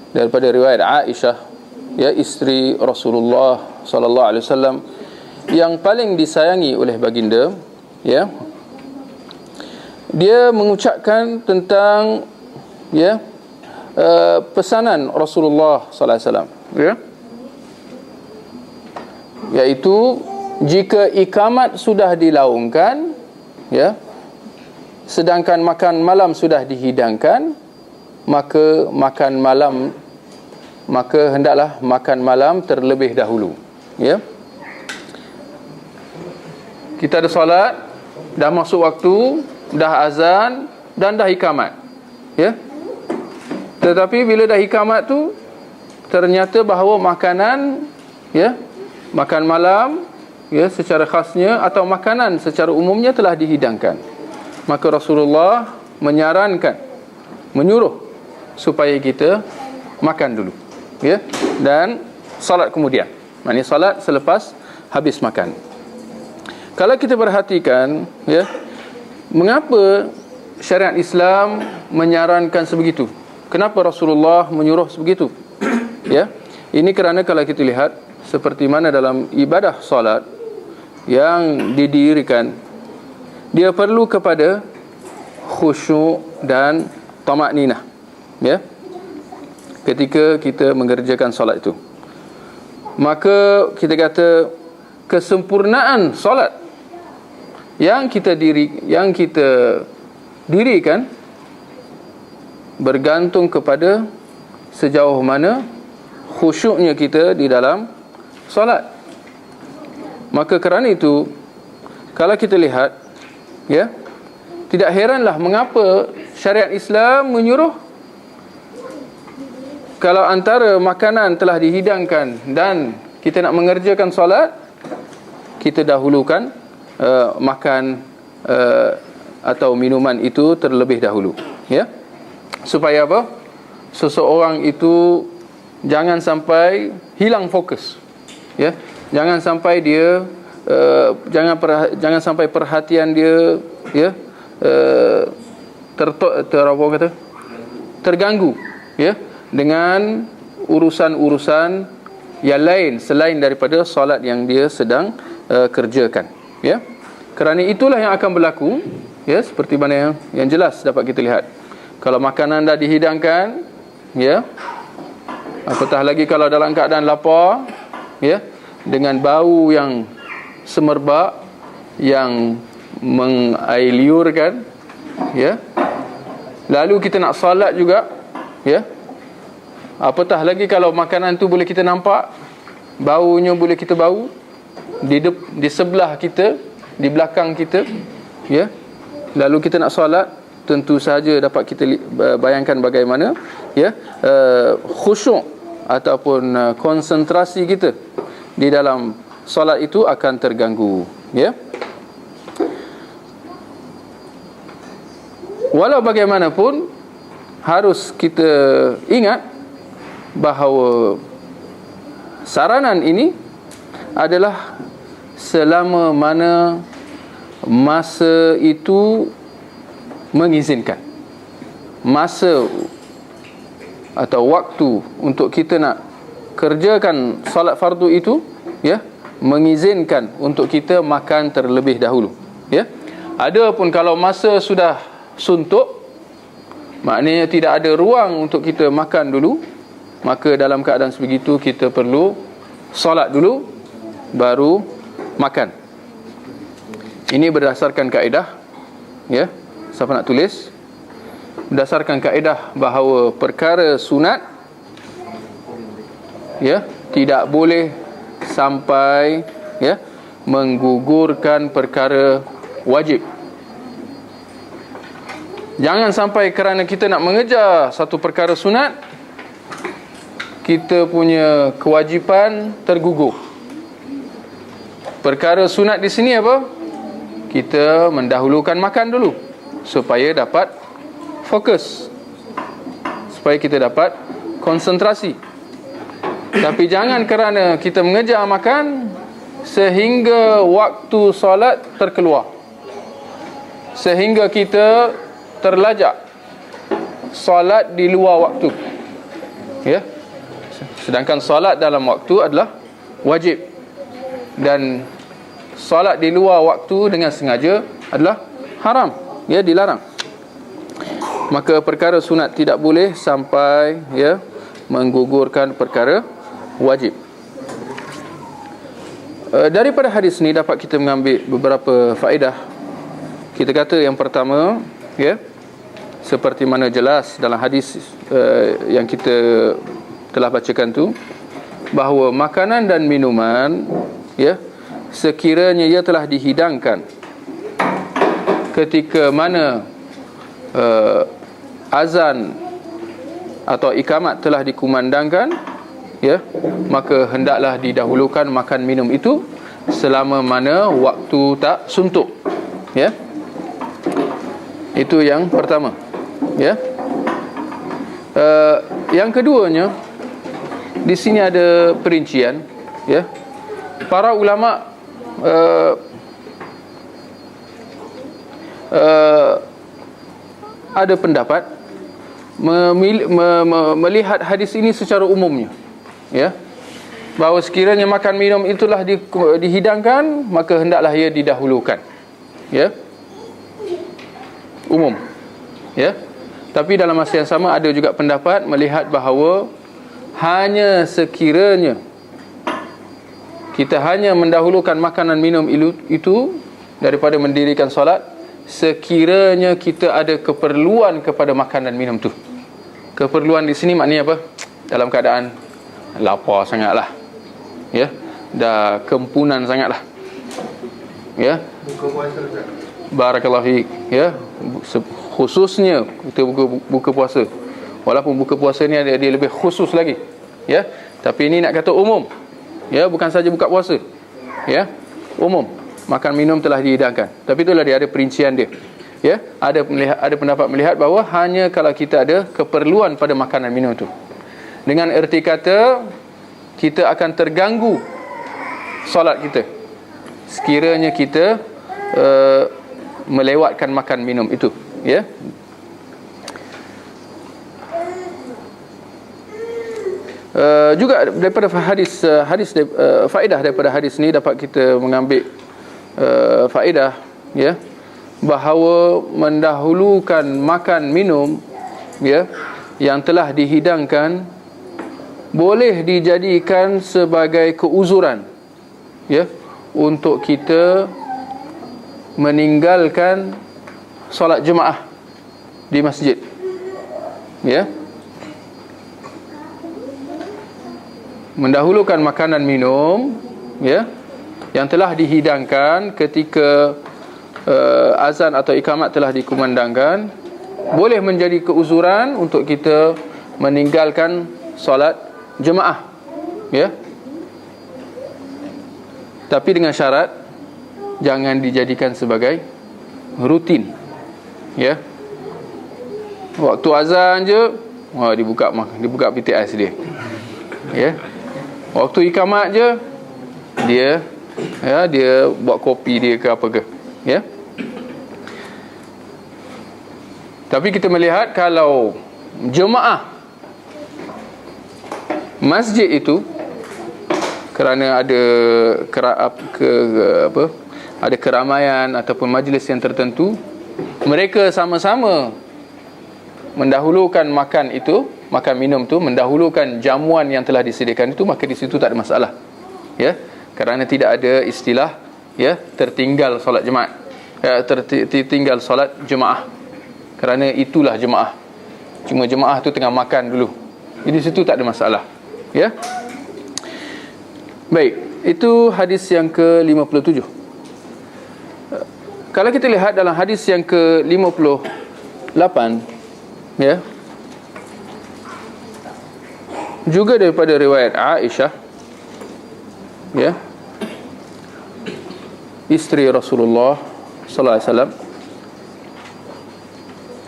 daripada riwayat Aisyah, ya, isteri Rasulullah sallallahu alaihi wasallam yang paling disayangi oleh baginda, ya, dia mengucapkan tentang, ya, pesanan Rasulullah sallallahu alaihi wasallam, ya, iaitu jika ikamat sudah dilaungkan, ya, sedangkan makan malam sudah dihidangkan, maka hendaklah makan malam terlebih dahulu, ya. Kita ada solat, dah masuk waktu, dah azan dan dah ikamat, ya. Tetapi bila dah ikamat tu ternyata bahawa makanan, ya, makan malam, ya, secara khasnya atau makanan secara umumnya telah dihidangkan, maka Rasulullah menyuruh supaya kita makan dulu, ya, dan salat kemudian. Maknanya salat selepas habis makan. Kalau kita perhatikan, ya, mengapa syariat Islam menyarankan sebegitu? Kenapa Rasulullah menyuruh sebegitu? Ya, ini kerana kalau kita lihat seperti mana dalam ibadah salat yang didirikan, dia perlu kepada khusyuk dan tamakninah, ya, ketika kita mengerjakan solat itu. Maka kita kata kesempurnaan solat yang kita dirikan bergantung kepada sejauh mana khusyuknya kita di dalam solat. Maka kerana itu, kalau kita lihat, ya, tidak heranlah mengapa syariat Islam menyuruh kalau antara makanan telah dihidangkan dan kita nak mengerjakan solat, kita dahulukan makan atau minuman itu terlebih dahulu, ya. Supaya apa? Seseorang itu jangan sampai hilang fokus, ya. Jangan sampai dia jangan sampai perhatian dia, ya, terganggu, ya, dengan urusan-urusan yang lain selain daripada solat yang dia sedang kerjakan, ya. Kerana itulah yang akan berlaku, ya, seperti mana yang jelas dapat kita lihat. Kalau makanan dah dihidangkan, ya, apatah lagi kalau dalam keadaan lapar, ya, dengan bau yang semerbak, yang mengailiurkan, ya, lalu kita nak salat juga, ya, apatah lagi kalau makanan tu boleh kita nampak, baunya boleh kita bau di sebelah kita, di belakang kita, ya, lalu kita nak salat, tentu sahaja dapat kita bayangkan bagaimana, ya, khusyuk ataupun konsentrasi kita di dalam solat itu akan terganggu, ya. Walau bagaimanapun harus kita ingat bahawa saranan ini adalah selama mana masa itu mengizinkan. Masa atau waktu untuk kita nak kerjakan solat fardu itu, ya, mengizinkan untuk kita makan terlebih dahulu, ya. Adapun kalau masa sudah suntuk, maknanya tidak ada ruang untuk kita makan dulu, maka dalam keadaan sebegitu kita perlu solat dulu baru makan. Ini berdasarkan kaedah, ya, siapa nak tulis, berdasarkan kaedah bahawa perkara sunat, ya, tidak boleh sampai, ya, menggugurkan perkara wajib. Jangan sampai kerana kita nak mengejar satu perkara sunat, kita punya kewajipan tergugur. Perkara sunat di sini apa? Kita mendahulukan makan dulu supaya dapat fokus, supaya kita dapat konsentrasi. Tapi jangan kerana kita mengejar makan sehingga waktu solat terkeluar, sehingga kita terlajak solat di luar waktu. Ya. Sedangkan solat dalam waktu adalah wajib, dan solat di luar waktu dengan sengaja adalah haram, ya, dilarang. Maka perkara sunat tidak boleh sampai, ya, menggugurkan perkara wajib. Daripada hadis ni dapat kita mengambil beberapa faedah. Kita kata yang pertama, ya, seperti mana jelas dalam hadis yang kita telah bacakan tu, bahawa makanan dan minuman, ya, sekiranya ia telah dihidangkan ketika mana azan atau ikamat telah dikumandangkan, ya, maka hendaklah didahulukan makan minum itu selama mana waktu tak suntuk, ya. Itu yang pertama, ya. Yang keduanya, di sini ada perincian, ya. Para ulama ada pendapat melihat hadis ini secara umumnya, ya, bahawa sekiranya makan minum itulah dihidangkan, maka hendaklah ia didahulukan, ya, umum, ya. Tapi dalam masa yang sama ada juga pendapat melihat bahawa hanya sekiranya kita hanya mendahulukan makanan minum itu daripada mendirikan solat sekiranya kita ada keperluan kepada makan dan minum tu. Keperluan di sini maknanya apa? Dalam keadaan lapar sangatlah, ya, dah kempunan sangatlah, ya. Barakallahu fiik, ya. Khususnya kita buka puasa. Walaupun buka puasa ni dia lebih khusus lagi, ya. Tapi ini nak kata umum, ya, bukan saja buka puasa, ya, umum. Makan minum telah dihidangkan. Tapi itulah dia ada perincian dia, ya. Ada pendapat melihat bahawa hanya kalau kita ada keperluan pada makanan minum tu, dengan erti kata kita akan terganggu solat kita sekiranya kita melewatkan makan minum itu, ya. Juga daripada faedah daripada hadis ni dapat kita mengambil faedah, ya, bahawa mendahulukan makan minum, ya, yang telah dihidangkan boleh dijadikan sebagai keuzuran, ya, untuk kita meninggalkan solat jemaah di masjid, ya. Mendahulukan makanan minum, ya, yang telah dihidangkan ketika azan atau ikamat telah dikumandangkan boleh menjadi keuzuran untuk kita meninggalkan solat jemaah, ya. Tapi dengan syarat jangan dijadikan sebagai rutin, ya. Waktu azan je, wah, dibuka PTS dia, ya. Waktu ikamat je dia buat kopi dia ke apa ke, ya. Tapi kita melihat kalau jemaah masjid itu kerana ada ada keramaian ataupun majlis yang tertentu, mereka sama-sama mendahulukan makan minum tu, mendahulukan jamuan yang telah disediakan itu, maka di situ tak ada masalah, ya. Kerana tidak ada istilah, ya, tertinggal solat jemaah, tertinggal solat jemaah. Kerana itulah jemaah. Cuma jemaah tu tengah makan dulu. Jadi di situ tak ada masalah, ya. Baik, itu hadis yang ke-57. Kalau kita lihat dalam hadis yang ke-58, ya, juga daripada riwayat Aisyah, ya, isteri Rasulullah sallallahu alaihi wasallam.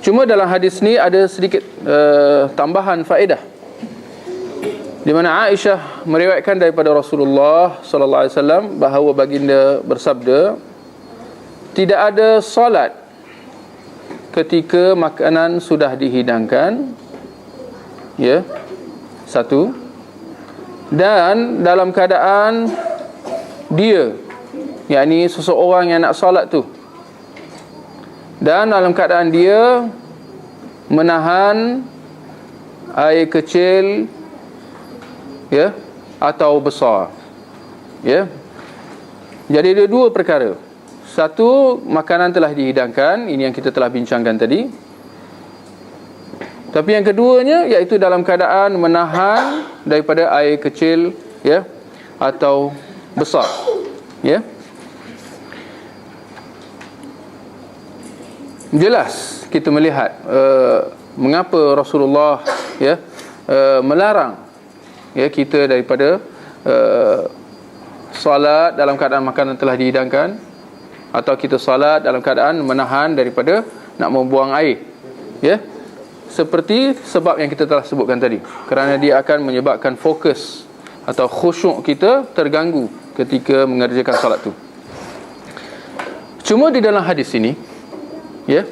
Cuma dalam hadis ni ada sedikit tambahan faedah, di mana Aisyah meriwayatkan daripada Rasulullah sallallahu alaihi wasallam bahawa baginda bersabda, tidak ada solat ketika makanan sudah dihidangkan, ya, Satu. Dan dalam keadaan dia, yakni seseorang yang nak solat tu, dan dalam keadaan dia menahan air kecil, ya, atau besar, ya. Jadi ada dua perkara. Satu, makanan telah dihidangkan, ini yang kita telah bincangkan tadi. Tapi yang keduanya iaitu dalam keadaan menahan daripada air kecil, ya, atau besar, ya. Jelas kita melihat mengapa Rasulullah, ya, melarang, ya, kita daripada solat dalam keadaan makanan telah dihidangkan, atau kita solat dalam keadaan menahan daripada nak membuang air, ya. Seperti sebab yang kita telah sebutkan tadi, kerana dia akan menyebabkan fokus atau khusyuk kita terganggu ketika mengerjakan solat tu. Cuma di dalam hadis ini, ya,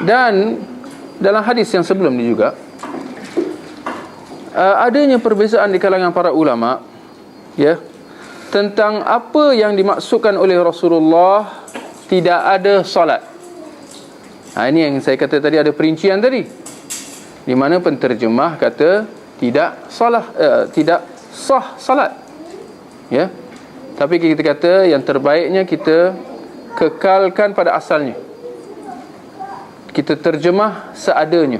dan dalam hadis yang sebelum ni juga, adanya perbezaan di kalangan para ulama, ya, tentang apa yang dimaksudkan oleh Rasulullah tidak ada solat. Ini yang saya kata tadi, ada perincian tadi, di mana penterjemah kata tidak sah salat, ya. Tapi kita kata yang terbaiknya kita kekalkan pada asalnya, kita terjemah seadanya,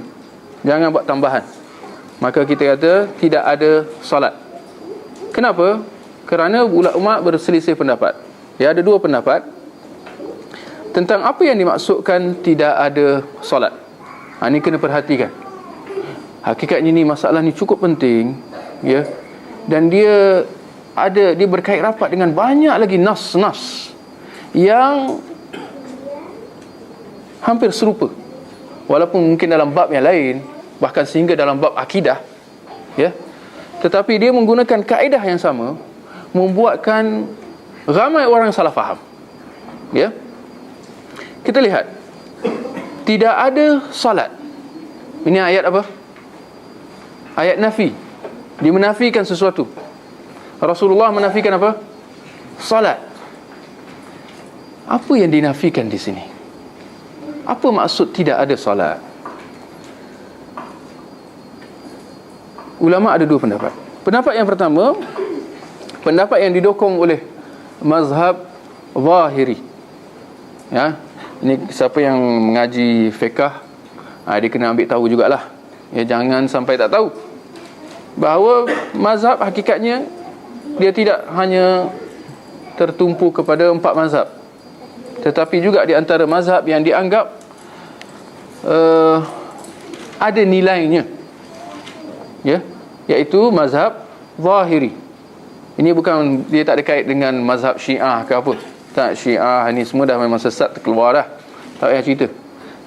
jangan buat tambahan. Maka kita kata tidak ada solat. Kenapa? Kerana ulama berselisih pendapat. Ya, ada dua pendapat tentang apa yang dimaksudkan tidak ada solat. Ini kena perhatikan. Hakikatnya ni, masalah ni cukup penting, ya. Dan dia berkait rapat dengan banyak lagi nas-nas yang hampir serupa, walaupun mungkin dalam bab yang lain, bahkan sehingga dalam bab akidah, ya. Tetapi dia menggunakan kaedah yang sama, membuatkan ramai orang salah faham, ya. Kita lihat, tidak ada salat. Ini ayat apa? Ayat nafi. Dia menafikan sesuatu. Rasulullah menafikan apa? Salat. Apa yang dinafikan di sini? Apa maksud tidak ada salat? Ulama ada dua pendapat. Pendapat yang pertama, pendapat yang didokong oleh mazhab Zahiri. Ya, ini siapa yang mengaji fiqh, dia kena ambil tahu jugalah. Ya, jangan sampai tak tahu bahawa mazhab hakikatnya dia tidak hanya tertumpu kepada 4 mazhab, tetapi juga di antara mazhab yang dianggap ada nilainya, ya, iaitu mazhab Zahiri. Ini bukan, dia tak ada kait dengan mazhab Syiah ke apa. Tak, Syiah ni semua dah memang sesat, terkeluar dah, tak payah cerita.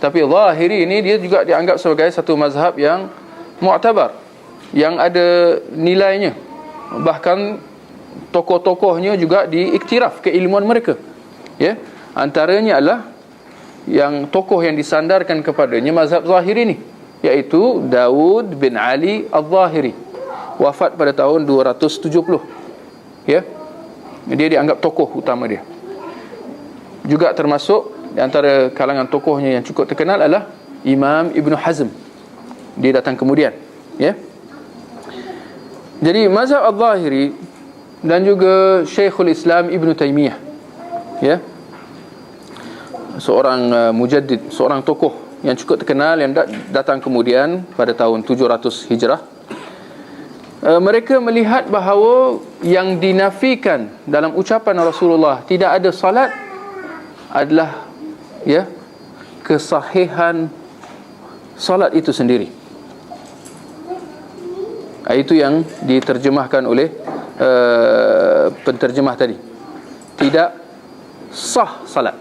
Tapi Zahiri ini dia juga dianggap sebagai satu mazhab yang mu'tabar, yang ada nilainya. Bahkan tokoh-tokohnya juga diiktiraf keilmuan mereka, ya. Antaranya adalah yang tokoh yang disandarkan kepadanya mazhab Zahiri ni, iaitu Daud bin Ali Al-Zahiri, wafat pada tahun 270, ya. Dia dianggap tokoh utama dia. Juga termasuk di antara kalangan tokohnya yang cukup terkenal adalah Imam Ibn Hazm. Dia datang kemudian, ya. Jadi mazhab Al-Zahiri dan juga Syekhul Islam Ibn Taymiyah, ya, seorang mujaddid, seorang tokoh yang cukup terkenal yang datang kemudian pada tahun 700 Hijrah. Mereka melihat bahawa yang dinafikan dalam ucapan Rasulullah tidak ada salat adalah, ya, kesahihan salat itu sendiri. Itu yang diterjemahkan oleh penterjemah tadi. Tidak sah salat.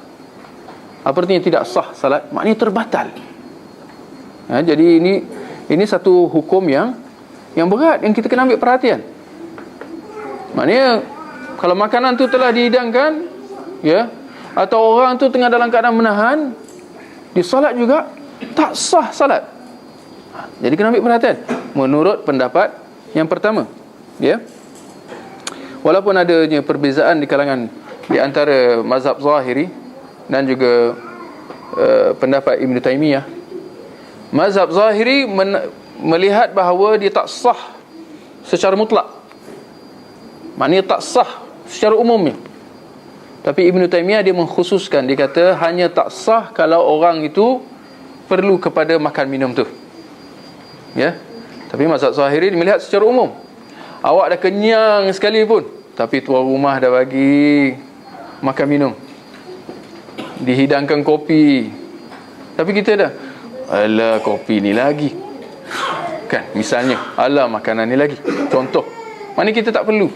Apa artinya tidak sah salat? Maknanya terbatal. Jadi ini satu hukum yang berat, yang kita kena ambil perhatian. Maknanya kalau makanan tu telah dihidangkan, ya, atau orang tu tengah dalam keadaan menahan, di salat juga tak sah salat. Jadi kena ambil perhatian menurut pendapat yang pertama, ya. Walaupun adanya perbezaan di kalangan di antara mazhab Zahiri dan juga pendapat Ibn Taymiyah, mazhab Zahiri melihat bahawa dia tak sah secara mutlak, maknanya tak sah secara umumnya. Tapi Ibn Taymiyah dia mengkhususkan, dia kata hanya tak sah kalau orang itu perlu kepada makan minum tu, ya. Tapi mazhab Zahiri dia melihat secara umum. Awak dah kenyang sekali pun, tapi tuan rumah dah bagi makan minum, dihidangkan kopi, tapi kita dah, alah kopi ni lagi, kan, misalnya, alah makanan ni lagi, contoh. Mana kita tak perlu,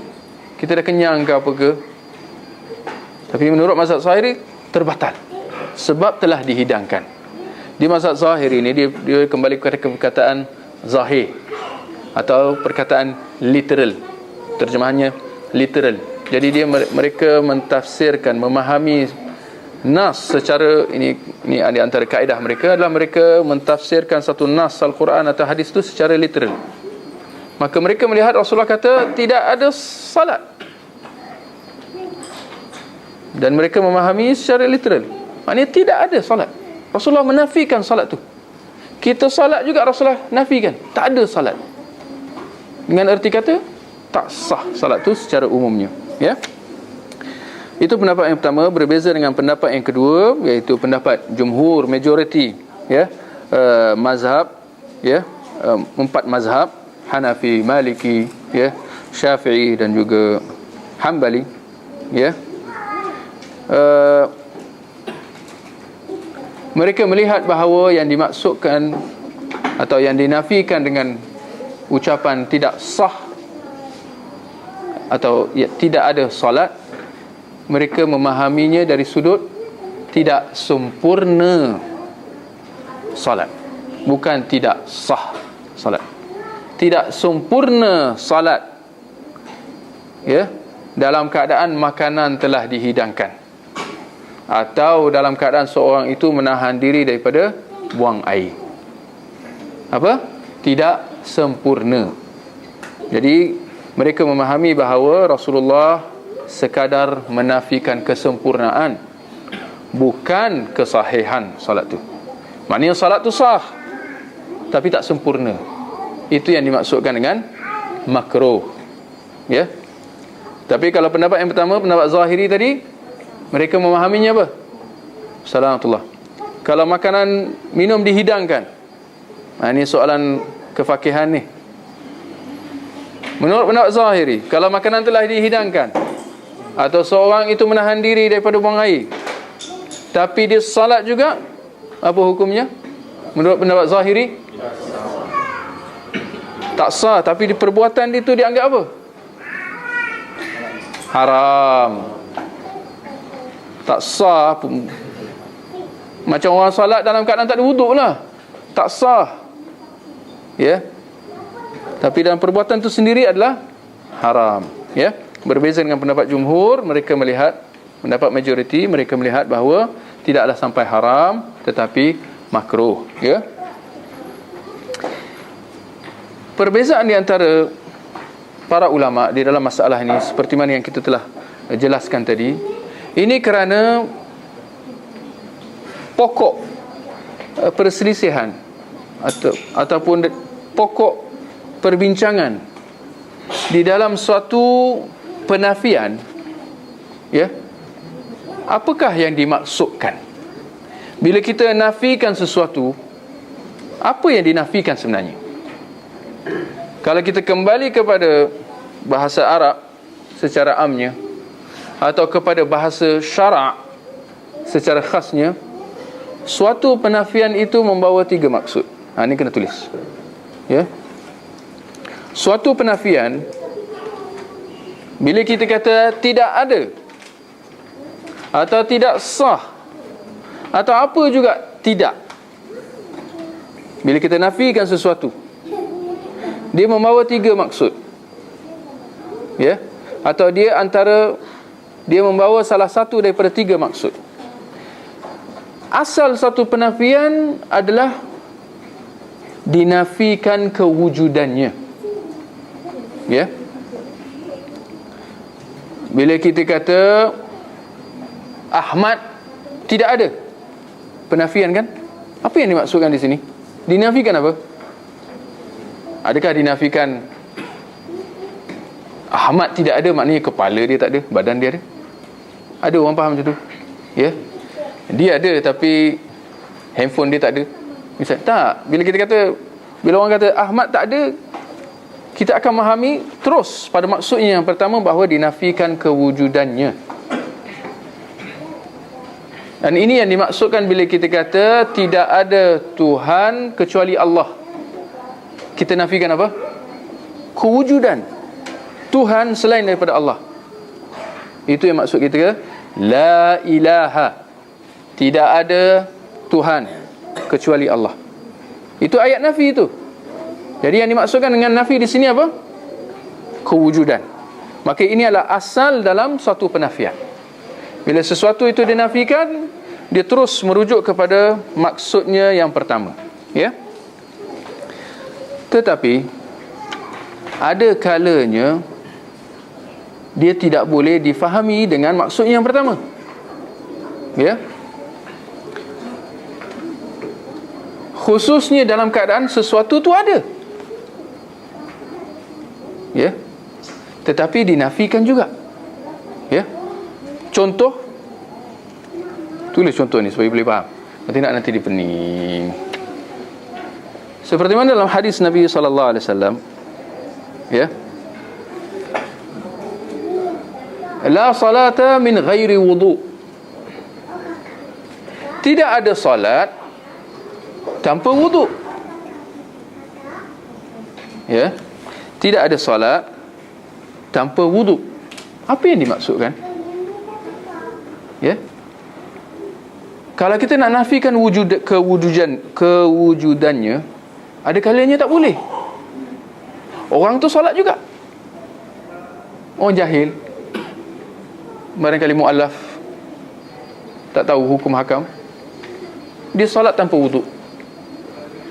kita dah kenyang ke apa ke. Tapi menurut mazhab Zahiri terbatal sebab telah dihidangkan. Di mazhab Zahiri ni dia kembali kepada perkataan zahir atau perkataan literal, terjemahannya literal. Jadi mereka mentafsirkan, memahami nas secara ini di antara kaedah mereka adalah mereka mentafsirkan satu nas Al-Quran atau hadis itu secara literal. Maka mereka melihat Rasulullah kata tidak ada salat, dan mereka memahami secara literal, maknanya tidak ada salat. Rasulullah menafikan salat tu. Kita salat juga Rasulullah nafikan, tak ada salat. Dengan erti kata tak sah salat tu secara umumnya, ya. Itu pendapat yang pertama, berbeza dengan pendapat yang kedua, iaitu pendapat jumhur, majoriti, ya, mazhab, ya, 4 mazhab, Hanafi, Maliki, ya, Syafi'i dan juga Hambali, ya. Mereka melihat bahawa yang dimaksudkan atau yang dinafikan dengan ucapan tidak sah atau tidak ada solat, mereka memahaminya dari sudut tidak sempurna solat, bukan tidak sah solat. Tidak sempurna solat, ya, dalam keadaan makanan telah dihidangkan, atau dalam keadaan seorang itu menahan diri daripada buang air. Apa? Tidak sempurna. Jadi mereka memahami bahawa Rasulullah sekadar menafikan kesempurnaan, bukan kesahihan salat tu. Maknanya salat tu sah, tapi tak sempurna. Itu yang dimaksudkan dengan makruh, ya. Tapi kalau pendapat yang pertama, pendapat Zahiri tadi, mereka memahaminya apa? Assalamualaikum. Kalau makanan minum dihidangkan, ini soalan kefakihan ni. Menurut pendapat Zahiri, kalau makanan telah dihidangkan atau seorang itu menahan diri daripada buang air, tapi dia salat juga, apa hukumnya? Menurut pendapat Zahiri tak sah, tapi di perbuatan itu dianggap apa? Haram. Tak sah. Macam orang salat dalam keadaan tak ada wuduk lah, tak sah, ya. Tapi dalam perbuatan itu sendiri adalah haram, ya. Berbeza dengan pendapat jumhur, mereka melihat, pendapat majoriti, mereka melihat bahawa tidaklah sampai haram, tetapi makruh, ya. Perbezaan di antara para ulama di dalam masalah ini, seperti mana yang kita telah jelaskan tadi, ini kerana pokok perselisihan ataupun pokok perbincangan di dalam suatu penafian, ya. Apakah yang dimaksudkan bila kita nafikan sesuatu? Apa yang dinafikan sebenarnya? Kalau kita kembali kepada bahasa Arab secara amnya, atau kepada bahasa syarak secara khasnya, suatu penafian itu membawa 3 maksud. Ini kena tulis, ya. Suatu penafian, bila kita kata tidak ada, atau tidak sah, atau apa juga tidak, bila kita nafikan sesuatu, dia membawa 3 maksud, ya. Atau dia membawa salah satu daripada 3 maksud. Asal satu penafian adalah dinafikan kewujudannya. Ya. Bila kita kata Ahmad tidak ada, penafian kan? Apa yang dimaksudkan di sini? Dinafikan apa? Adakah dinafikan Ahmad tidak ada, maknanya kepala dia tak ada, badan dia ada? Ada orang faham macam tu? Ya. Dia ada tapi handphone dia tak ada. Misal tak, bila orang kata Ahmad tak ada, kita akan memahami terus pada maksudnya yang pertama bahawa dinafikan kewujudannya. Dan ini yang dimaksudkan bila kita kata tidak ada Tuhan kecuali Allah. Kita nafikan apa? Kewujudan Tuhan selain daripada Allah. Itu yang maksud kita, la ilaha, tidak ada Tuhan kecuali Allah. Itu ayat nafi itu. Jadi yang dimaksudkan dengan nafi di sini apa? Kewujudan. Maka ini adalah asal dalam suatu penafian. Bila sesuatu itu dinafikan, dia terus merujuk kepada maksudnya yang pertama. Ya. Tetapi ada kalanya dia tidak boleh difahami dengan maksudnya yang pertama. Ya. Khususnya dalam keadaan sesuatu tu ada. Ya. Tetapi dinafikan juga. Ya. Contoh, tulis contoh ni supaya boleh faham. Nanti dia pening. Seperti mana dalam hadis Nabi sallallahu alaihi wasallam, ya. La salata min ghairi wudu. Tidak ada salat tanpa wudu. Ya. Tidak ada salat tanpa wudu. Apa yang dimaksudkan? Ya. Kalau kita nak nafikan kewujudannya, ada kalanya tak boleh. Orang tu solat juga. Orang jahil, barangkali mu'allaf, tak tahu hukum hakam, dia solat tanpa wudu.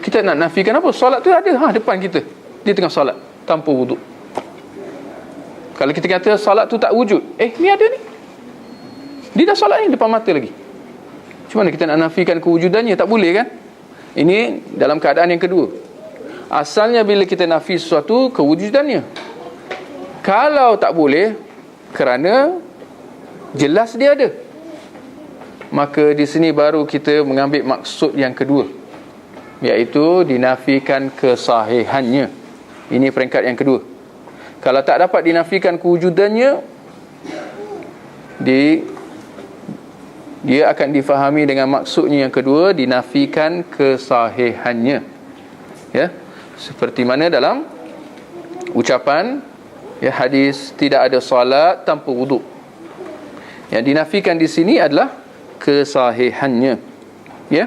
Kita nak nafikan apa? Solat tu ada depan kita, dia tengah solat tanpa wudu. Kalau kita kata solat tu tak wujud, ni ada ni, dia dah solat ni depan mata lagi. Macam mana kita nak nafikan kewujudannya? Tak boleh kan? Ini dalam keadaan yang kedua. Asalnya bila kita nafi sesuatu, kewujudannya. Kalau tak boleh, kerana jelas dia ada, maka di sini baru kita mengambil maksud yang kedua, iaitu dinafikan kesahihannya. Ini peringkat yang kedua. Kalau tak dapat dinafikan kewujudannya, dia akan difahami dengan maksudnya yang kedua, dinafikan kesahihannya. Ya, seperti mana dalam ucapan, ya, hadis tidak ada solat tanpa wudu. Yang dinafikan di sini adalah kesahihannya. Ya.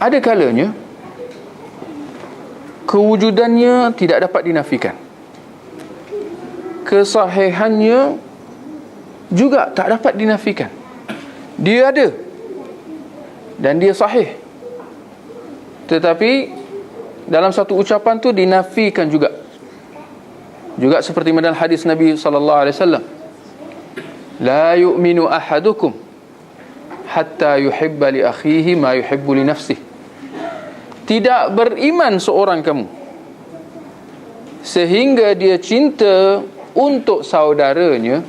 Ada kalanya kewujudannya tidak dapat dinafikan, kesahihannya juga tak dapat dinafikan. Dia ada dan dia sahih, tetapi dalam satu ucapan tu dinafikan juga seperti dalam hadis Nabi sallallahu alaihi wasallam, la yu'minu ahadukum hatta yuhibba li akhihi ma yuhibbu li nafsihi. Tidak beriman seorang kamu sehingga dia cinta untuk saudaranya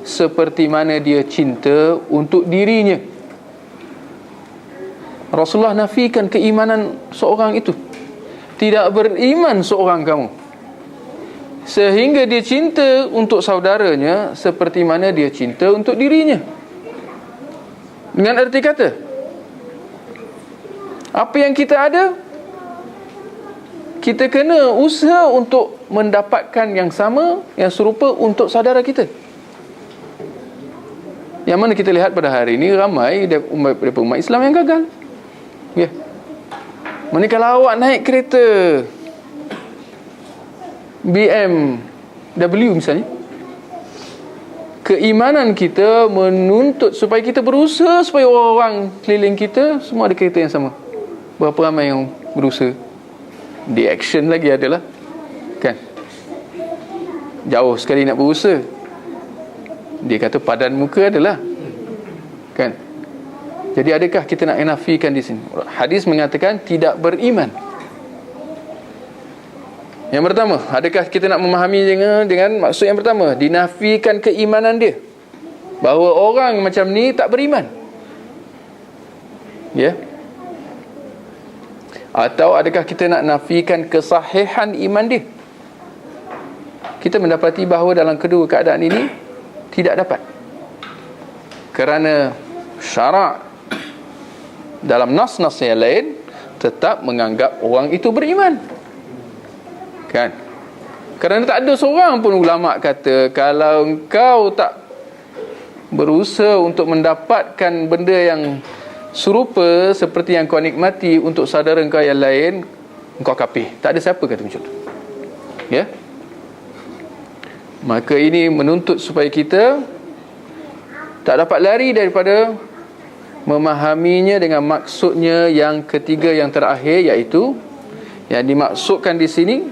seperti mana dia cinta untuk dirinya. Rasulullah nafikan keimanan seorang itu. Tidak beriman seorang kamu sehingga dia cinta untuk saudaranya seperti mana dia cinta untuk dirinya. Dengan erti kata, apa yang kita ada, kita kena usaha untuk mendapatkan yang sama, yang serupa untuk saudara kita. Yang mana kita lihat pada hari ini ramai daripada umat Islam yang gagal. Ya. Mana kalau awak naik kereta BMW misalnya, keimanan kita menuntut supaya kita berusaha supaya orang keliling kita semua ada kereta yang sama. Berapa ramai yang berusaha? Di action lagi adalah, kan, jauh sekali nak berusaha. Dia kata padan muka adalah, kan. Jadi adakah kita nak nafikan di sini? Hadis mengatakan tidak beriman. Yang pertama, adakah kita nak memahami dengan maksud yang pertama, dinafikan keimanan dia, bahawa orang macam ni tak beriman, ya? Atau adakah kita nak nafikan kesahihan iman dia? Kita mendapati bahawa dalam kedua keadaan ini tidak dapat, kerana syarak dalam nas-nas yang lain tetap menganggap orang itu beriman, kan? Kerana tak ada seorang pun ulama kata kalau engkau tak berusaha untuk mendapatkan benda yang serupa seperti yang kau nikmati untuk saudara engkau yang lain, engkau kafir. Tak ada siapa kata macam tu, ya. Maka ini menuntut supaya kita tak dapat lari daripada memahaminya dengan maksudnya yang ketiga, yang terakhir, iaitu yang dimaksudkan di sini,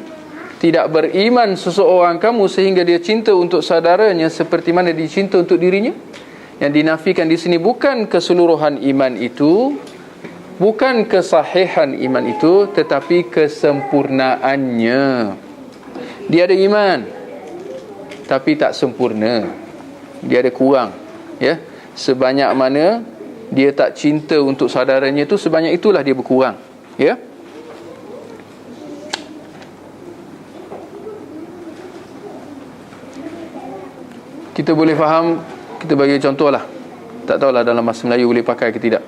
tidak beriman seseorang kamu sehingga dia cinta untuk saudaranya seperti mana dicinta untuk dirinya. Yang dinafikan di sini bukan keseluruhan iman itu, bukan kesahihan iman itu, tetapi kesempurnaannya. Dia ada iman tapi tak sempurna, dia ada kurang, ya. Sebanyak mana dia tak cinta untuk saudaranya itu, sebanyak itulah dia berkurang, ya. Kita boleh faham, kita bagi contoh lah. Tak tahulah dalam bahasa Melayu boleh pakai ke tidak.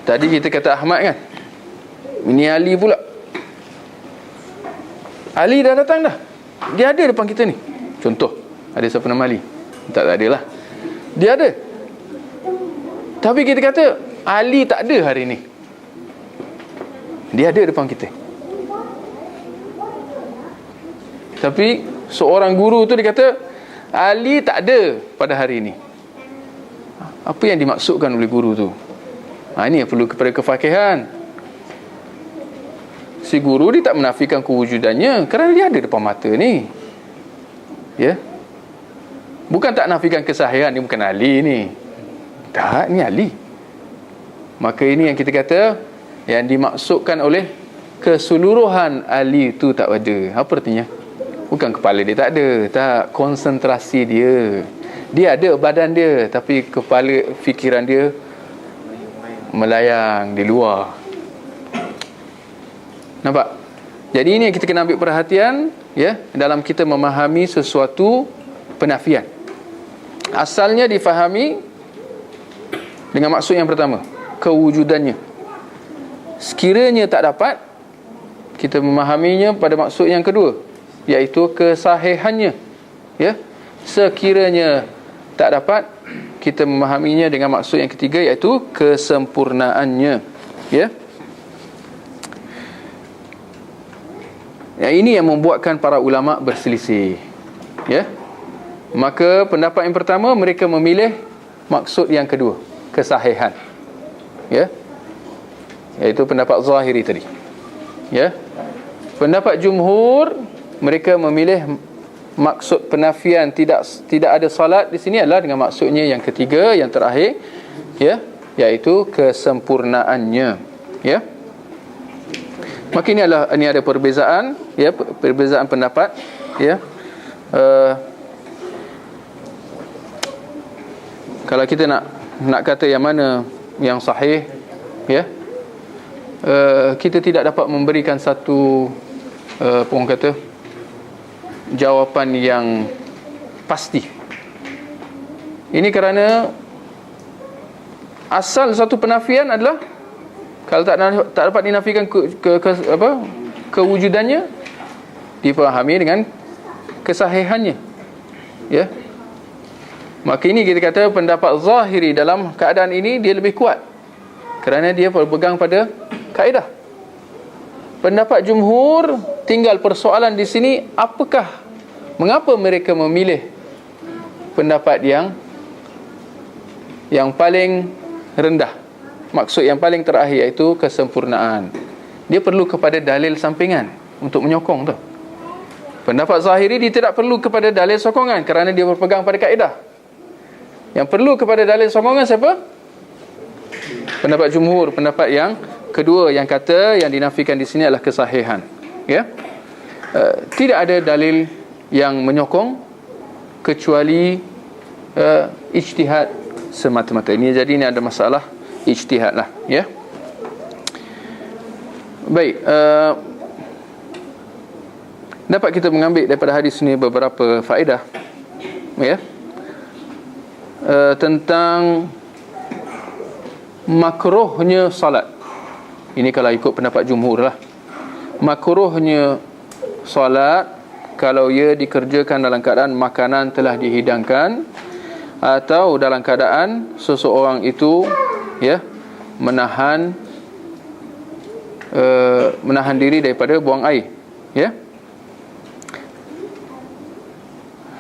Tadi kita kata Ahmad, kan, ini Ali pula. Ali dah datang dah, dia ada depan kita ni. Contoh, ada siapa nama Ali? Tak ada lah, dia ada. Tapi kita kata Ali tak ada hari ni, dia ada depan kita. Tapi seorang guru tu dia kata Ali tak ada pada hari ini. Apa yang dimaksudkan oleh guru tu? Ini yang perlu kepada kefakihan. Si guru dia tak menafikan kewujudannya kerana dia ada depan mata ni, ya. Bukan tak nafikan kesahihan, dia bukan Ali ni. Tak, ni Ali. Maka ini yang kita kata yang dimaksudkan oleh keseluruhan Ali tu tak ada. Apa artinya? Bukan kepala dia tak ada, tak, konsentrasi dia. Dia ada badan dia, tapi kepala, fikiran dia melayang di luar. Nampak? Jadi ini yang kita kena ambil perhatian, ya, dalam kita memahami sesuatu penafian. Asalnya difahami dengan maksud yang pertama, kewujudannya. Sekiranya tak dapat, kita memahaminya pada maksud yang kedua, iaitu kesahihannya, ya. Sekiranya tak dapat, kita memahaminya dengan maksud yang ketiga, iaitu kesempurnaannya, ya. Yang ini yang membuatkan para ulama berselisih, ya. Maka pendapat yang pertama, mereka memilih maksud yang kedua, kesahihan, ya, iaitu pendapat zahiri tadi, ya. Pendapat jumhur, mereka memilih maksud penafian tidak ada salat di sini adalah dengan maksudnya yang ketiga, yang terakhir, ya, iaitu kesempurnaannya, ya. Maka ini ada perbezaan, ya, perbezaan pendapat, ya. Kalau kita nak kata yang mana yang sahih, ya, kita tidak dapat memberikan satu apa orang kata, jawapan yang pasti. Ini kerana asal satu penafian adalah kalau tak dapat dinafikan kewujudannya, dipahami dengan kesahihannya, ya. Maka ini kita kata pendapat zahiri dalam keadaan ini dia lebih kuat kerana dia berpegang pada kaedah. Pendapat jumhur, tinggal persoalan di sini, mengapa mereka memilih pendapat yang paling rendah, maksud yang paling terakhir, iaitu kesempurnaan. dia perlu kepada dalil sampingan untuk menyokong tu. Pendapat Zahiri dia tidak perlu kepada dalil sokongan kerana dia berpegang pada kaedah. Yang perlu kepada dalil sokongan siapa? Pendapat jumhur, pendapat yang kedua yang kata yang dinafikan di sini adalah kesahihan. Ya. Tidak ada dalil yang menyokong kecuali ijtihad semata-mata. Jadi ini ada masalah ijtihad lah, ya. Baik, dapat kita mengambil daripada hadis ini beberapa faedah, ya. Tentang makruhnya salat. Ini kalau ikut pendapat jumhur lah. Makruhnya salat kalau ia dikerjakan dalam keadaan makanan telah dihidangkan atau dalam keadaan seseorang itu, ya, menahan diri daripada buang air, ya,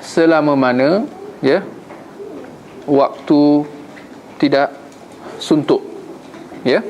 selama mana, ya, waktu tidak suntuk, ya.